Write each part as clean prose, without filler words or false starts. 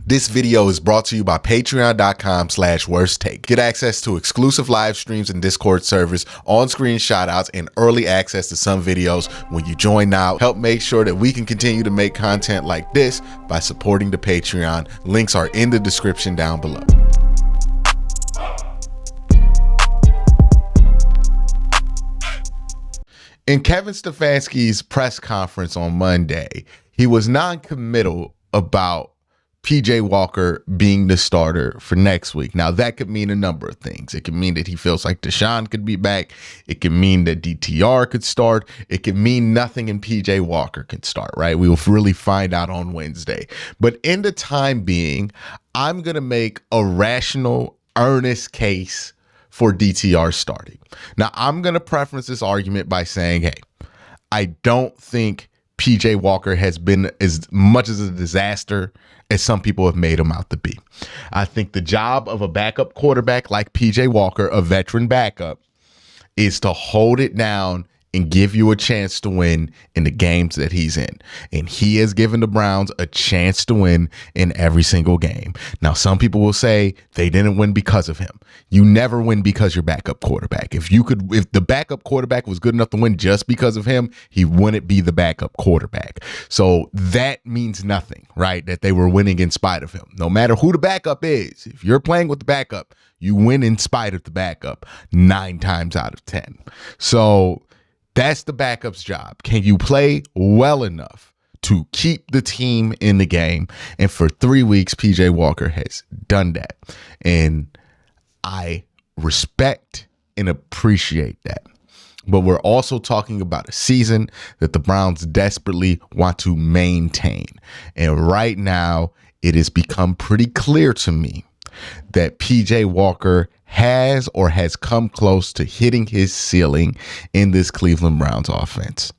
This video is brought to you by patreon.com/worsttake. Get access to exclusive live streams and Discord servers, on-screen shoutouts, and early access to some videos when you join now. Help make sure that we can continue to make content like this by supporting the Patreon. Links are in the description down below. In Kevin Stefanski's press conference on Monday, he was non-committal about PJ Walker being the starter for next week. Now, that could mean a number of things. It could mean that he feels like Deshaun could be back. It could mean that DTR could start. It could mean nothing and PJ Walker can start, right? We will really find out on Wednesday. But in the time being, I'm going to make a rational, earnest case for DTR starting. Now, I'm going to preference this argument by saying, hey, I don't think PJ Walker has been as much as a disaster as some people have made him out to be. I think the job of a backup quarterback like PJ Walker, a veteran backup, is to hold it down and give you a chance to win in the games that he's in. And he has given the Browns a chance to win in every single game. Now, some people will say they didn't win because of him. You never win because you're backup quarterback. If the backup quarterback was good enough to win just because of him, he wouldn't be the backup quarterback. So that means nothing, right? That they were winning in spite of him. No matter who the backup is, if you're playing with the backup, you win in spite of the backup 9 times out of 10. So that's the backup's job. Can you play well enough to keep the team in the game? And for 3 weeks, PJ Walker has done that. And I respect and appreciate that. But we're also talking about a season that the Browns desperately want to maintain. And right now, it has become pretty clear to me that PJ Walker has or has come close to hitting his ceiling in this Cleveland Browns offense.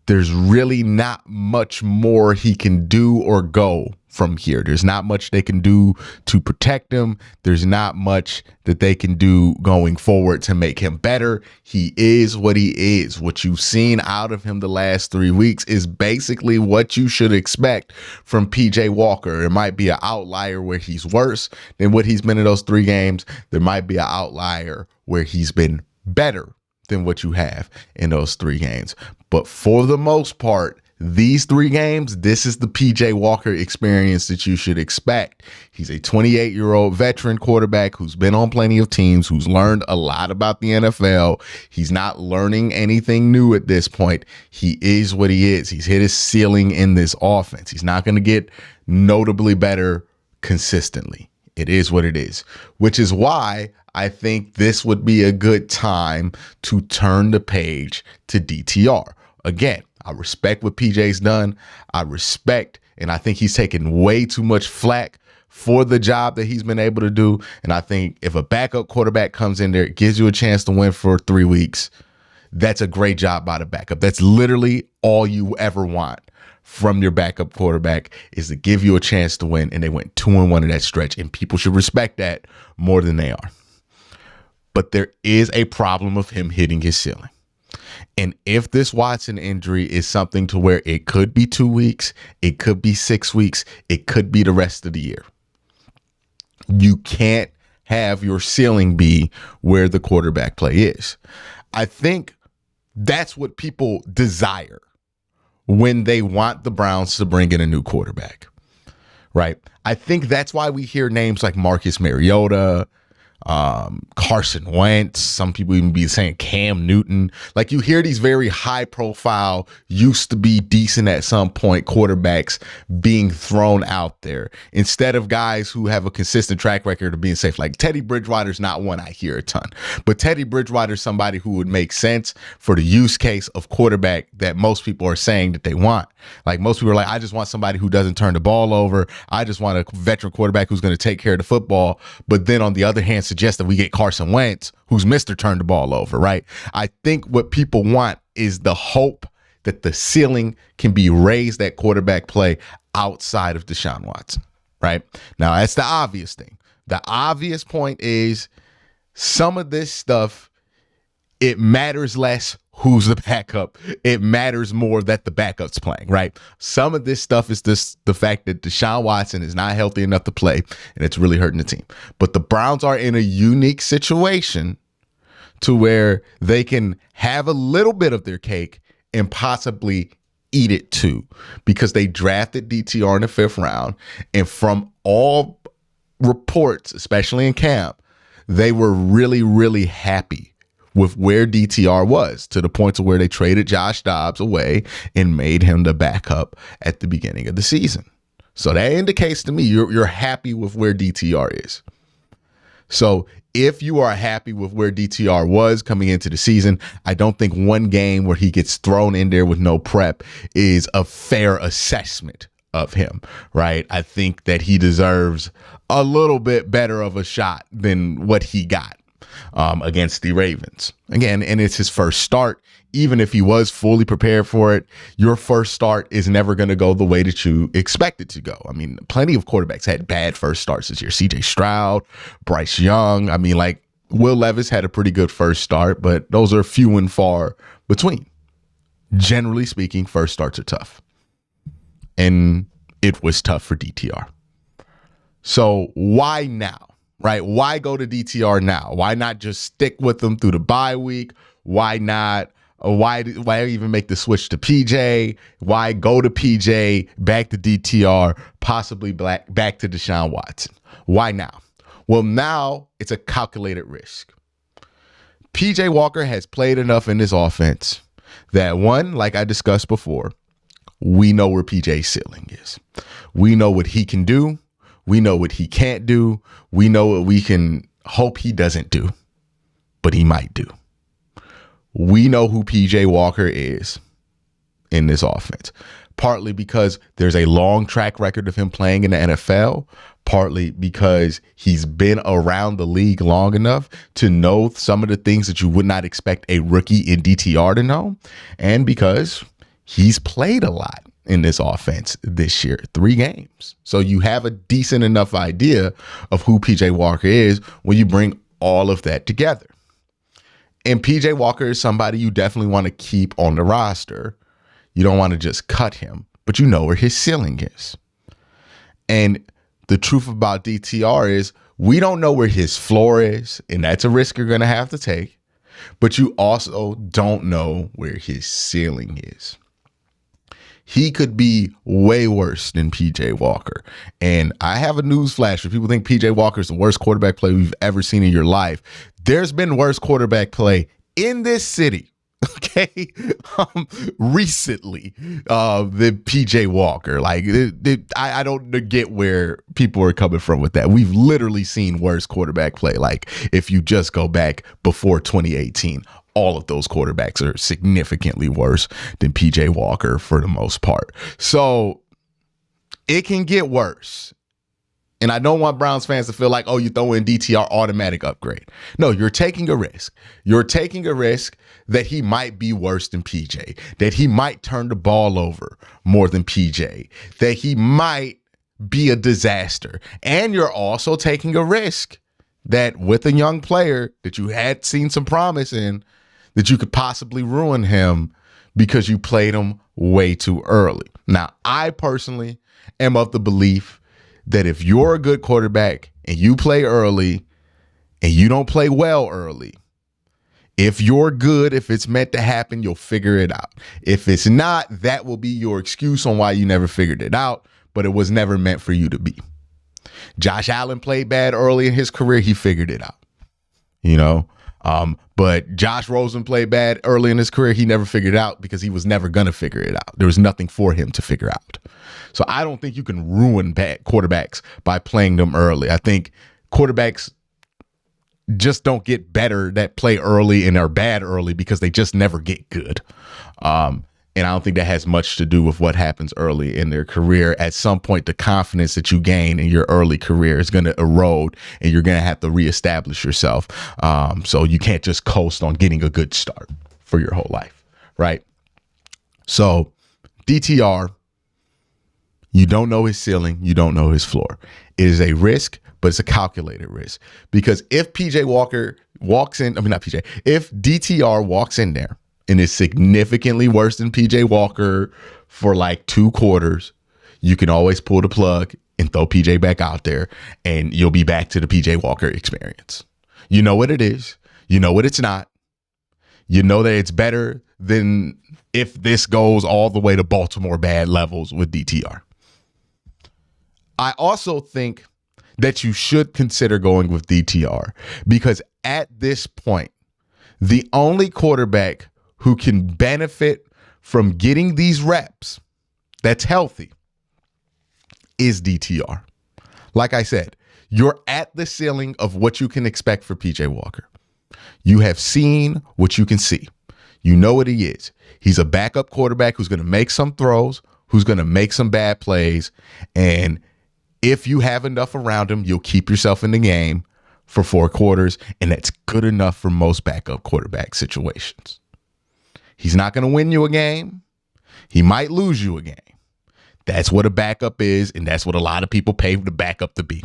There's really not much more he can do or go from here. There's not much they can do to protect him. There's not much that they can do going forward to make him better. He is what he is. What you've seen out of him the last 3 weeks is basically what you should expect from PJ Walker. It might be an outlier where he's worse than what he's been in those 3 games. There might be an outlier where he's been better than what you have in those 3 games. But for the most part, these 3 games, this is the PJ Walker experience that you should expect. He's a 28-year-old veteran quarterback who's been on plenty of teams, who's learned a lot about the NFL. He's not learning anything new at this point. He is what he is. He's hit his ceiling in this offense. He's not going to get notably better consistently. It is what it is, which is why I think this would be a good time to turn the page to DTR. Again, I respect what PJ's done. I respect, and I think he's taken way too much flack for the job that he's been able to do. And I think if a backup quarterback comes in there, it gives you a chance to win for 3 weeks. That's a great job by the backup. That's literally all you ever want from your backup quarterback, is to give you a chance to win. And they went 2-1 in that stretch, and people should respect that more than they are. But there is a problem of him hitting his ceiling. And if this Watson injury is something to where it could be 2 weeks, it could be 6 weeks, it could be the rest of the year, you can't have your ceiling be where the quarterback play is. I think that's what people desire when they want the Browns to bring in a new quarterback, right? I think that's why we hear names like Marcus Mariota, Carson Wentz. Some people even be saying Cam Newton. Like, you hear these very high profile, used to be decent at some point quarterbacks being thrown out there instead of guys who have a consistent track record of being safe. Like Teddy Bridgewater's not one I hear a ton, but Teddy Bridgewater's somebody who would make sense for the use case of quarterback that most people are saying that they want. Like, most people are like, I just want somebody who doesn't turn the ball over. I just want a veteran quarterback who's going to take care of the football. But then on the other hand, suggest that we get Carson Wentz, who's Mr. Turn the ball over, right? I think what people want is the hope that the ceiling can be raised at quarterback play outside of Deshaun Watson, right? Now, that's the obvious thing. The obvious point is some of this stuff it matters less who's the backup. It matters more that the backup's playing, right? Some of this stuff is the fact that Deshaun Watson is not healthy enough to play, and it's really hurting the team. But the Browns are in a unique situation to where they can have a little bit of their cake and possibly eat it too, because they drafted DTR in the 5th round. And from all reports, especially in camp, they were really, really happy with where DTR was, to the point to where they traded Josh Dobbs away and made him the backup at the beginning of the season. So that indicates to me you're happy with where DTR is. So if you are happy with where DTR was coming into the season, I don't think one game where he gets thrown in there with no prep is a fair assessment of him, right? I think that he deserves a little bit better of a shot than what he got against the Ravens. Again, and it's his first start. Even if he was fully prepared for it, your first start is never going to go the way that you expect it to go. I mean, plenty of quarterbacks had bad first starts this year. CJ Stroud, Bryce Young. I mean, like, Will Levis had a pretty good first start, but those are few and far between. Generally speaking, first starts are tough. And it was tough for DTR. So why now? Right? Why go to DTR now? Why not just stick with them through the bye week? Why not? Why even make the switch to PJ? Why go to PJ, back to DTR, possibly back to Deshaun Watson? Why now? Well, now it's a calculated risk. PJ Walker has played enough in this offense that, one, like I discussed before, we know where PJ's ceiling is. We know what he can do. We know what he can't do. We know what we can hope he doesn't do, but he might do. We know who PJ Walker is in this offense, partly because there's a long track record of him playing in the NFL, partly because he's been around the league long enough to know some of the things that you would not expect a rookie in DTR to know, and because he's played a lot in this offense this year, 3 games. So you have a decent enough idea of who PJ Walker is when you bring all of that together. And PJ Walker is somebody you definitely want to keep on the roster. You don't want to just cut him, but you know where his ceiling is. And the truth about DTR is we don't know where his floor is, and that's a risk you're going to have to take. But you also don't know where his ceiling is. He could be way worse than PJ Walker. And I have a news flash. If people think PJ Walker is the worst quarterback play you've ever seen in your life, there's been worse quarterback play in this city, okay, recently than PJ Walker. Like, I don't get where people are coming from with that. We've literally seen worse quarterback play. Like, if you just go back before 2018, all of those quarterbacks are significantly worse than PJ Walker for the most part. So it can get worse. And I don't want Browns fans to feel like, oh, you throw in DTR, automatic upgrade. No, you're taking a risk. You're taking a risk that he might be worse than PJ, that he might turn the ball over more than PJ, that he might be a disaster. And you're also taking a risk that with a young player that you had seen some promise in, that you could possibly ruin him because you played him way too early. Now, I personally am of the belief that if you're a good quarterback and you play early and you don't play well early, if you're good, if it's meant to happen, you'll figure it out. If it's not, that will be your excuse on why you never figured it out, but it was never meant for you to be. Josh Allen played bad early in his career. He figured it out, but Josh Rosen played bad early in his career. He never figured it out because he was never going to figure it out. There was nothing for him to figure out. So I don't think you can ruin bad quarterbacks by playing them early. I think quarterbacks just don't get better that play early and are bad early because they just never get good. And I don't think that has much to do with what happens early in their career. At some point, the confidence that you gain in your early career is going to erode and you're going to have to reestablish yourself. So you can't just coast on getting a good start for your whole life, right? So DTR, you don't know his ceiling. You don't know his floor. It is a risk, but it's a calculated risk, because if PJ Walker walks in, I mean, not PJ, if DTR walks in there and is significantly worse than PJ Walker for like 2 quarters, you can always pull the plug and throw PJ back out there, and you'll be back to the PJ Walker experience. You know what it is. You know what it's not. You know that it's better than if this goes all the way to Baltimore bad levels with DTR. I also think that you should consider going with DTR because at this point, the only quarterback who can benefit from getting these reps that's healthy is DTR. Like I said, you're at the ceiling of what you can expect for PJ Walker. You have seen what you can see. You know what he is. He's a backup quarterback who's going to make some throws, who's going to make some bad plays, and if you have enough around him, you'll keep yourself in the game for 4 quarters, and that's good enough for most backup quarterback situations. He's not going to win you a game. He might lose you a game. That's what a backup is, and that's what a lot of people pay the backup to be.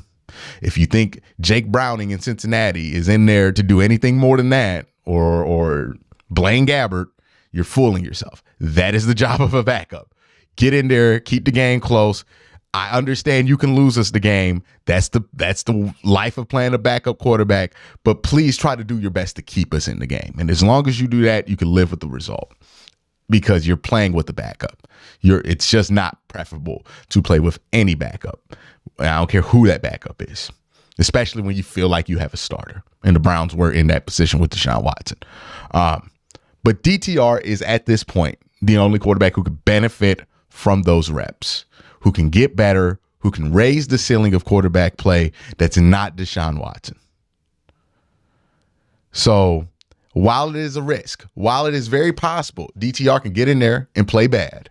If you think Jake Browning in Cincinnati is in there to do anything more than that, or Blaine Gabbert, you're fooling yourself. That is the job of a backup. Get in there, keep the game close. I understand you can lose us the game. That's the life of playing a backup quarterback, but please try to do your best to keep us in the game. And as long as you do that, you can live with the result because you're playing with the backup. It's just not preferable to play with any backup. I don't care who that backup is, especially when you feel like you have a starter. And the Browns were in that position with Deshaun Watson. But DTR is at this point the only quarterback who could benefit from those reps, who can get better, who can raise the ceiling of quarterback play that's not Deshaun Watson. So while it is a risk, while it is very possible DTR can get in there and play bad,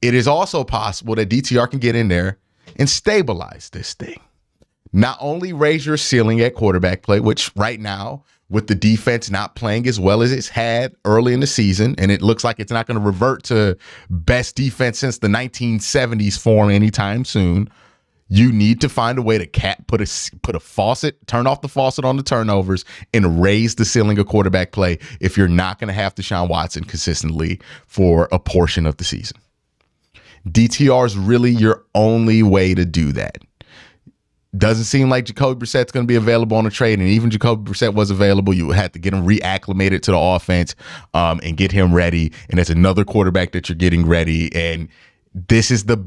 it is also possible that DTR can get in there and stabilize this thing. Not only raise your ceiling at quarterback play, which right now, with the defense not playing as well as it's had early in the season, and it looks like it's not going to revert to best defense since the 1970s form anytime soon, you need to find a way to put a faucet, turn off the faucet on the turnovers, and raise the ceiling of quarterback play if you're not going to have Deshaun Watson consistently for a portion of the season. DTR is really your only way to do that. Doesn't seem like Jacoby Brissett's going to be available on a trade, and even Jacoby Brissett was available, you would have to get him reacclimated to the offense and get him ready. And that's another quarterback that you're getting ready. And this is the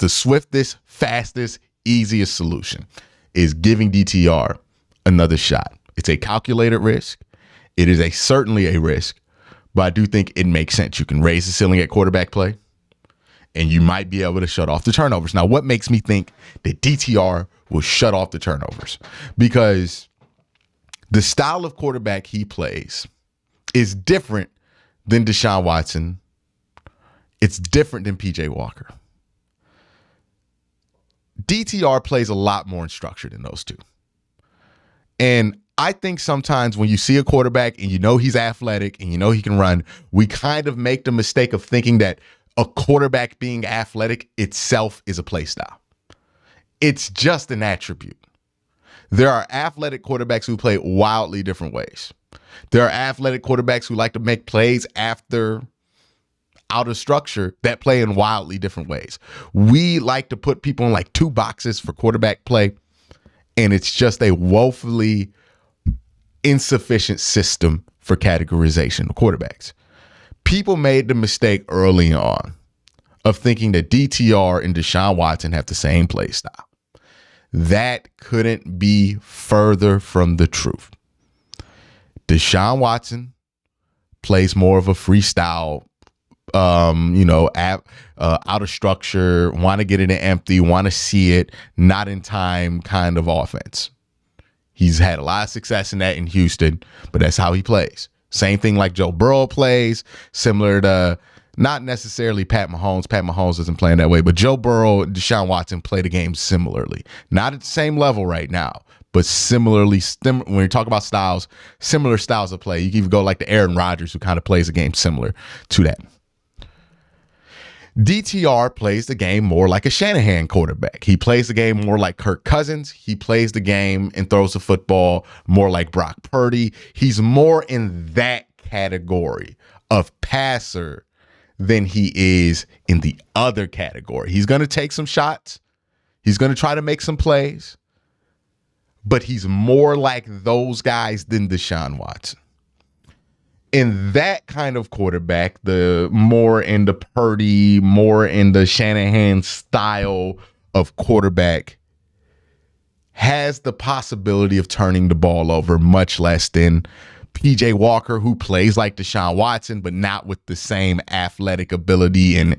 swiftest, fastest, easiest solution, is giving DTR another shot. It's a calculated risk. It is certainly a risk, but I do think it makes sense. You can raise the ceiling at quarterback play, and you might be able to shut off the turnovers. Now, what makes me think that DTR will shut off the turnovers? Because the style of quarterback he plays is different than Deshaun Watson. It's different than PJ Walker. DTR plays a lot more in structure than those two. And I think sometimes when you see a quarterback and you know he's athletic and you know he can run, we kind of make the mistake of thinking that a quarterback being athletic itself is a play style. It's just an attribute. There are athletic quarterbacks who play wildly different ways. There are athletic quarterbacks who like to make plays out of structure that play in wildly different ways. We like to put people in like 2 boxes for quarterback play, and it's just a woefully insufficient system for categorization of quarterbacks. People made the mistake early on of thinking that DTR and Deshaun Watson have the same play style. That couldn't be further from the truth. Deshaun Watson plays more of a freestyle, out of structure, want to get it in empty, want to see it, not in time kind of offense. He's had a lot of success in that in Houston, but that's how he plays. Same thing like Joe Burrow plays, similar to not necessarily Pat Mahomes. Pat Mahomes isn't playing that way, but Joe Burrow and Deshaun Watson play the game similarly. Not at the same level right now, but similarly, when you talk about styles, similar styles of play. You can even go like the Aaron Rodgers, who kind of plays a game similar to that. DTR plays the game more like a Shanahan quarterback. He plays the game more like Kirk Cousins. He plays the game and throws the football more like Brock Purdy. He's more in that category of passer than he is in the other category. He's going to take some shots. He's going to try to make some plays. But he's more like those guys than Deshaun Watson. In that kind of quarterback, the more in the Purdy, more in the Shanahan style of quarterback, has the possibility of turning the ball over much less than PJ Walker, who plays like Deshaun Watson, but not with the same athletic ability and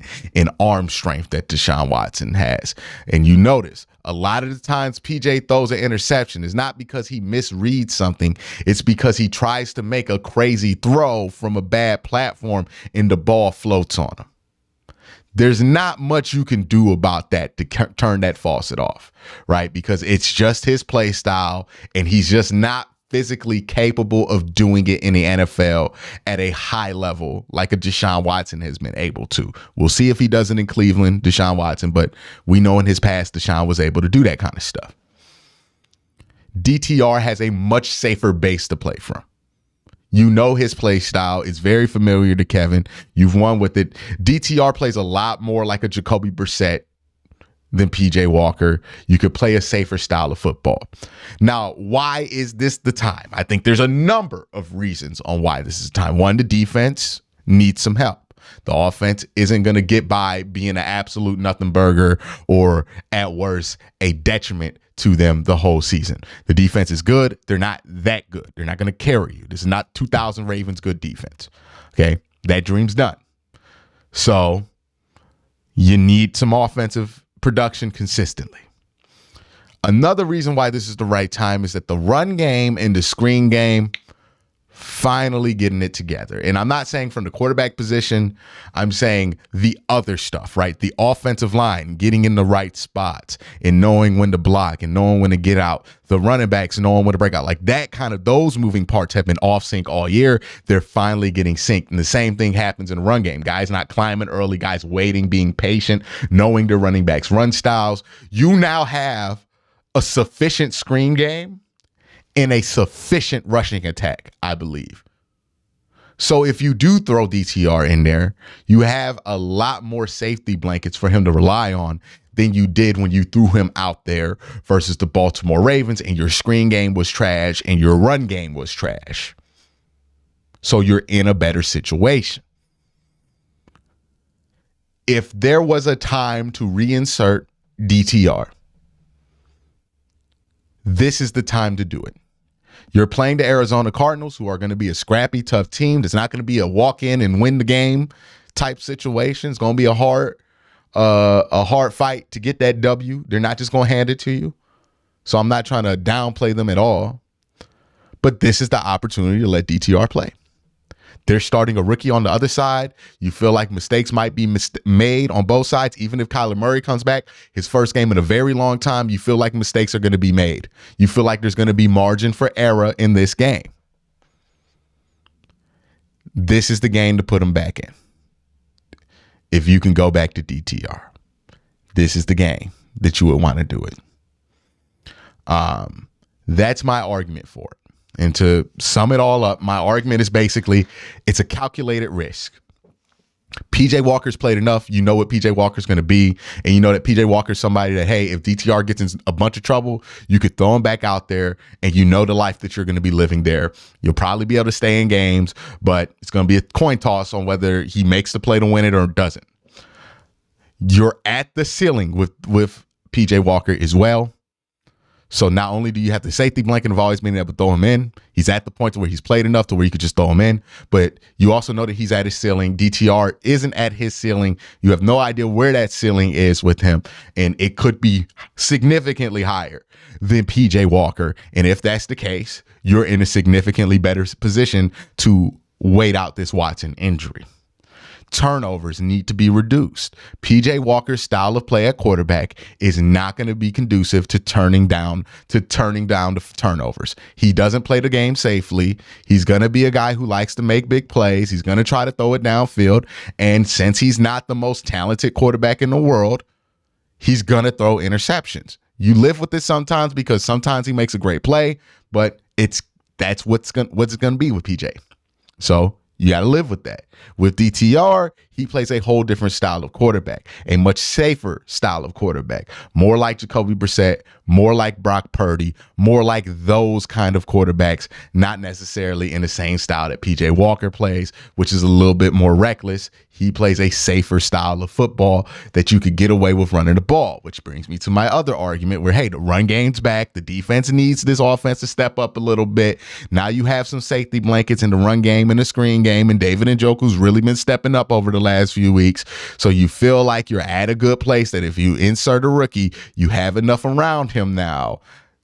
arm strength that Deshaun Watson has. And you notice a lot of the times PJ throws an interception is not because he misreads something. It's because he tries to make a crazy throw from a bad platform and the ball floats on him. There's not much you can do about that to turn that faucet off, right? Because it's just his play style, and he's just not physically capable of doing it in the NFL at a high level like a Deshaun Watson has been able to. We'll see if he does it in Cleveland, Deshaun Watson, but we know in his past Deshaun was able to do that kind of stuff. DTR has a much safer base to play from. You know his play style is very familiar to Kevin. You've won with it. DTR plays a lot more like a Jacoby Brissett than PJ Walker. You could play a safer style of football. Now, why is this the time? I think there's a number of reasons on why this is the time. One, the defense needs some help. The offense isn't going to get by being an absolute nothing burger or at worst a detriment to them the whole season. The defense is good. They're not that good. They're not going to carry you. This is not 2000 Ravens good defense. Okay. That dream's done. So you need some offensive production consistently. Another reason why this is the right time is that the run game and the screen game finally getting it together. And I'm not saying from the quarterback position, I'm saying the other stuff, right? The offensive line, getting in the right spots and knowing when to block and knowing when to get out. The running backs knowing when to break out. Like that kind of, those moving parts have been off sync all year. They're finally getting synced. And the same thing happens in the run game. Guys not climbing early, guys waiting, being patient, knowing their running backs' run styles. You now have a sufficient screen game in a sufficient rushing attack, I believe. So if you do throw DTR in there, you have a lot more safety blankets for him to rely on than you did when you threw him out there versus the Baltimore Ravens and your screen game was trash and your run game was trash. So you're in a better situation. If there was a time to reinsert DTR, this is the time to do it. You're playing the Arizona Cardinals, who are going to be a scrappy, tough team. It's not going to be a walk in and win the game type situation. It's going to be a hard fight to get that W. They're not just going to hand it to you. So I'm not trying to downplay them at all. But this is the opportunity to let DTR play. They're starting a rookie on the other side. You feel like mistakes might be made on both sides. Even if Kyler Murray comes back, his first game in a very long time, you feel like mistakes are going to be made. You feel like there's going to be margin for error in this game. This is the game to put him back in. If you can go back to DTR, this is the game that you would want to do it. That's my argument for it. And to sum it all up, my argument is basically it's a calculated risk. PJ Walker's played enough. You know what PJ Walker's going to be. And you know that PJ Walker's somebody that, hey, if DTR gets in a bunch of trouble, you could throw him back out there and you know the life that you're going to be living there. You'll probably be able to stay in games, but it's going to be a coin toss on whether he makes the play to win it or doesn't. You're at the ceiling with PJ Walker as well. So not only do you have the safety blanket of always being able to throw him in, he's at the point where he's played enough to where you could just throw him in, but you also know that he's at his ceiling. DTR isn't at his ceiling. You have no idea where that ceiling is with him, and it could be significantly higher than PJ Walker. And if that's the case, you're in a significantly better position to wait out this Watson injury. Turnovers need to be reduced. PJ Walker's style of play at quarterback is not going to be conducive to turning down the turnovers. He doesn't play the game safely. He's going to be a guy who likes to make big plays. He's going to try to throw it downfield. And since he's not the most talented quarterback in the world, he's going to throw interceptions. You live with it sometimes because sometimes he makes a great play, but that's what's going to be with PJ. So you got to live with that. With DTR, he plays a whole different style of quarterback, a much safer style of quarterback, more like Jacoby Brissett, more like Brock Purdy, more like those kind of quarterbacks, not necessarily in the same style that PJ Walker plays, which is a little bit more reckless. He plays a safer style of football that you could get away with running the ball, which brings me to my other argument where, hey, the run game's back. The defense needs this offense to step up a little bit. Now you have some safety blankets in the run game and the screen game, and David Njoku's really been stepping up over the last few weeks. So you feel like you're at a good place that if you insert a rookie, you have enough around him now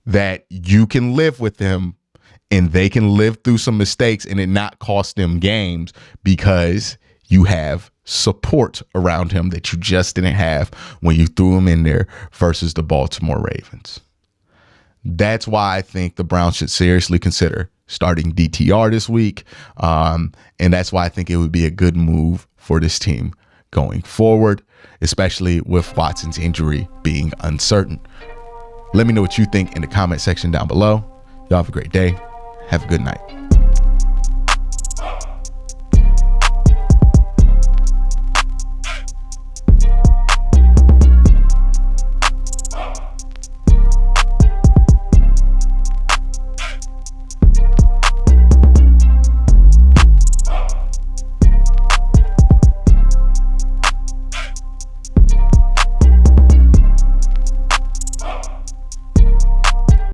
that you can live with him and they can live through some mistakes and it not cost them games because you have support around him that you just didn't have when you threw him in there versus the Baltimore Ravens. That's why I think the Browns should seriously consider starting DTR this week. And that's why I think it would be a good move for this team going forward, especially with Watson's injury being uncertain. Let me know what you think in the comment section down below. Y'all have a great day. Have a good night.